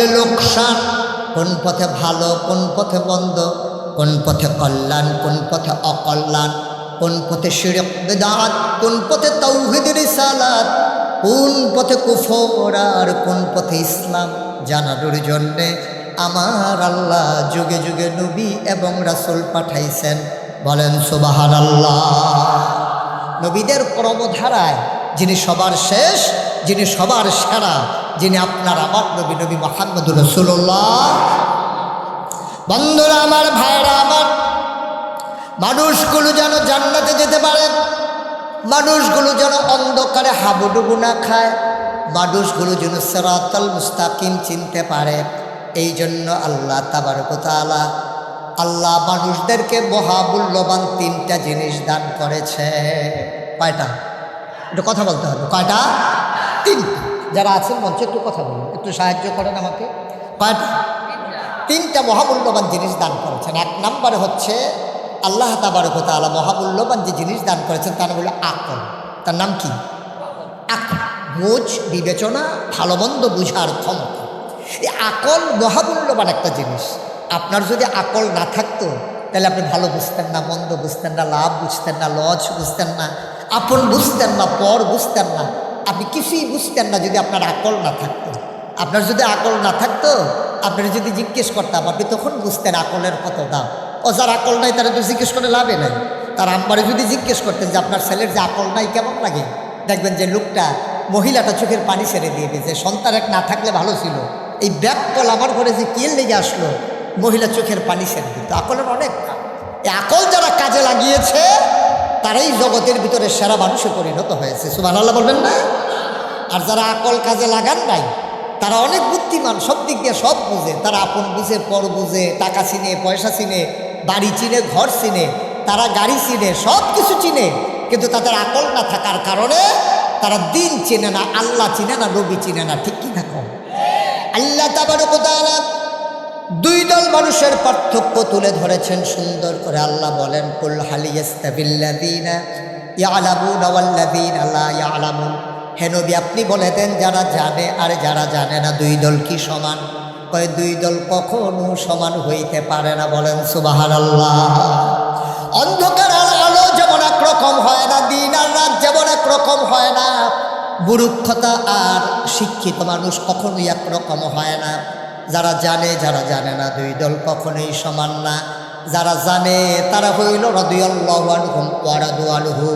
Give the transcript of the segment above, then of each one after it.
পথে লোকসান, কোন পথে ভালো, কোন পথে মন্দ, কোন পথে কল্যাণ, কোন পথে অকল্যাণ, কোন পথে শিরক বিদআত, কোন পথে তাওহীদ রিসালাত, কোন পথে কুফর আর কোন পথে ইসলাম জানানোর জন্যে আমার আল্লাহ যুগে যুগে নবী এবং রাসূল পাঠাইছেন। বলেন সুবহানাল্লাহ। নবীদের ক্রমধারায় যিনি সবার শেষ, যিনি সবার সেরা, যিনি আপনার আমার নবী, নবী মুহাম্মদুর রাসূলুল্লাহ। বন্ধুরা আমার, ভাইরা আমার, মানুষগুলো যেন জান্নাতে যেতে পারে, মানুষগুলো যেন অন্ধকারে হাবুডুবু না খায়, মানুষগুলো যেন সিরাতাল মুস্তাকিম চিনতে পারে, এই জন্য আল্লাহ তাবারক ওয়া তাআলা আল্লাহ মানুষদেরকে মহামূল্যবান তিনটা জিনিস দান করেছে। কয়টা? একটু কথা বলতে হবে। কয়টা? তিনটা। যারা আছেন মঞ্চে একটু কথা বলুন, একটু সাহায্য করেন আমাকে। কয়টা? তিনটা মহামূল্যবান জিনিস দান করেছেন। এক নম্বরে হচ্ছে আল্লাহ তাবারক ওয়া তাআলা মহামূল্যবান যে জিনিস দান করেছেন তার নাম হলো আকল। তার নাম কি? আকল। বুঝ, বিবেচনা, ভালো মন্দ বুঝার ক্ষমতা। এই আকল মহামূল্যবান একটা জিনিস। আপনার যদি আকল না থাকতো তাহলে আপনি ভালো বুঝতেন না, মন্দ বুঝতেন না, লাভ বুঝতেন না, লস বুঝতেন না, আপন বুঝতেন না, পর বুঝতেন না, আপনি কিছুই বুঝতেন না যদি আপনার আকল না থাকতো। আপনার যদি আকল না থাকতো, আপনারা যদি জিজ্ঞেস করতাম, আপনি তখন বুঝতেন আকলের কত দাম। ও যার আকল নাই তারা তো জিজ্ঞেস করে লাভে নাই। তার আম্মারে যদি জিজ্ঞেস করতেন যে আপনার ছেলের যে আকল নাই কেমন লাগে, দেখবেন যে লোকটা, মহিলাটা চোখের পানি ছেড়ে দিয়েছে যে সন্তান এক না থাকলে ভালো ছিল, এই ব্যাকল আমার ঘরে যে কেল লেগে আসলো, মহিলা চোখের পানি ছেড়ে দিত। আকলের অনেক দাম। এই আকল যারা কাজে লাগিয়েছে তারাই জগতের ভিতরে সেরা মানুষে পরিণত হয়েছে। সুবহানাল্লাহ বলবেন না? আর যারা আকল কাজে লাগান নাই তারা অনেক বুদ্ধিমান, সব দিক দিয়ে সব বুঝে, তারা আপন বুঝে, পর বুঝে, টাকা চিনে, পয়সা চিনে, বাড়ি চিনে, ঘর চিনে, তারা গাড়ি চিনে, সব কিছু চিনে, কিন্তু তাদের আকল না থাকার কারণে তারা দিন চিনে না, আল্লাহ চিনে না, নবী চিনে না। ঠিক কি না? আল্লাহ তাবারক ওয়া তাআলা দুই দল মানুষের পার্থক্য তুলে ধরেছেন সুন্দর করে। আল্লাহ বলেন, কুল হাল ইয়াস্তাবিল্লাযীনা ইয়ালামুনা ওয়াল্লাযীনা লা ইয়ালামুন। হে নবী, আপনি বলে দেন যারা জানে আর যারা জানে না দুই দল কি সমান? কয় দুই দল কখনো সমান হইতে পারে না। বলেন সুবহানাল্লাহ। অন্ধকার আর আলো যেমন একরকম হয় না, দিন আর রাত যেমন একরকম হয় না, মূর্খতা আর শিক্ষিত মানুষ কখনোই একরকম হয় না। যারা জানে যারা জানে না দুই দল কখনোই সমান না। যারা জানে তারা হইল রাদিয়াল্লাহু আনহুম ওয়া রাদু আনহু,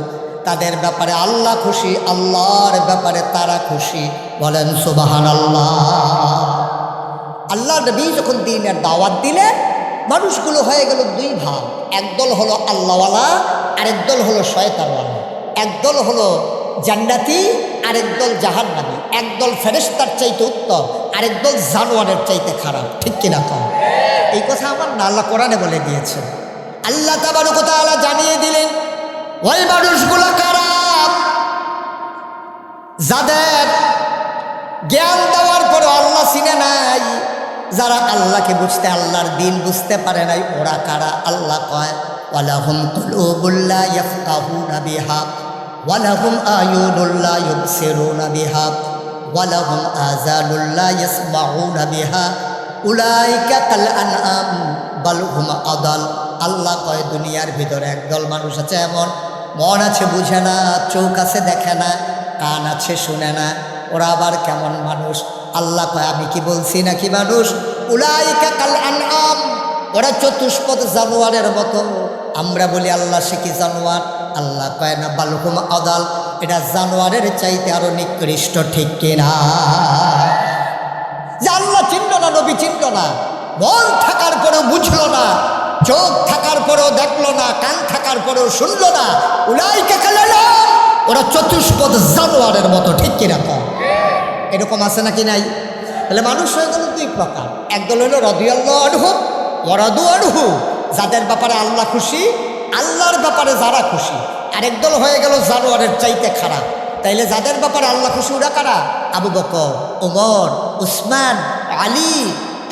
তাদের ব্যাপারে আল্লাহ খুশি, আল্লাহর ব্যাপারে তারা খুশি। বলেন সুবহানাল্লাহ। আল্লাহ নবী যখন দ্বীনের দাওয়াত দিলেন, মানুষগুলো হয়ে গেল দুই ভাগ। একদল হলো আল্লাহওয়ালা, আরেক দল হলো শয়তানওয়ালা। একদল হলো জান্নাতি, আরেক দল জাহান্নামী। একদল ফেরেশতার চাইতে উত্তম, আরেক দল জানোয়ারের চাইতে খারাপ। ঠিক কিনা কম? এই কথা আমার না আল্লাহ কোরআনে বলে দিয়েছেন। আল্লাহ তাবারক ওয়া তাআলা জানিয়ে দিলেন ওই মানুষগুলো কারা? যাদের জ্ঞান দেওয়ার পরে আল্লাহ চিনে নাই, যারা আল্লাহকে বুঝতে, আল্লাহর দিন বুঝতে পারে নাই, ওরা কারা? আল্লাহ কয়, ওয়ালাহুম কুলুবুল লা ইয়াফকাহুনা বিহা ওয়ালাহুম আয়ুনুল লা ইউবসিরুনা বিহা ওয়ালাহুম আযানুল লা ইয়াসমাউনা বিহা উলাইকা কাল আনআম বাল হুম আদাল। আল্লাহ কয় দুনিয়ার ভিতরে একদল মানুষ আছে এমন, মন আছে বুঝে না, চোখ আছে দেখে না, কান আছে শুনে না, ওরা আবার কেমন মানুষ? আল্লাহ কয় আমি কি বলছি নাকি মানুষ? উলাইকা কাল আনআম, ওরা চতুষ্পদ জানোয়ারের মতো। আমরা বলি আল্লাহ সে কি জানোয়ার? আল্লাহ কয় না, বালহুম আদাল, এটা জানোয়ারের চাইতে আরো নিকৃষ্ট। ঠিক কিনা? যে আল্লাহ চিনল না, নবী চিনল না, মন থাকার পরেও বুঝলো না, চোখ থাকার পরেও দেখলো না, কান থাকার পরেও শুনলো না, উলাইকা কাল আনআম, ওরা চতুষ্পদ জানোয়ারের মতো। ঠিক কিনা? এরকম আছে নাকি নাই? তাহলে মানুষ হয়ে গেল দুই প্রকার। একদল হলো রাদিয়াল্লাহু আনহু ওয়া রাদু আনহু, যাদের ব্যাপারে আল্লাহ খুশি, আল্লাহর ব্যাপারে যারা খুশি। আরেক দল হয়ে গেল জানোয়ারের চাইতে খারাপ। তাইলে যাদের ব্যাপারে আল্লাহ খুশি ওরা কারা? আবু বকর, ওমর, উসমান, আলী,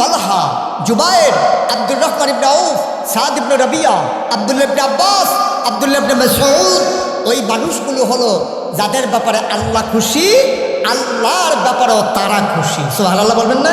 তালহা, জুবায়ের, আব্দুর রহমান ইবনে আউফ, সাদ ইবনে রাবিয়া, আব্দুল্লাহ ইবনে আব্বাস, আব্দুল্লাহ ইবনে মাসউদ। ওই মানুষগুলো হলো যাদের ব্যাপারে আল্লাহ খুশি, আল্লাহর ব্যাপারেও তারা খুশি। সুবহানাল্লাহ বলবেন না?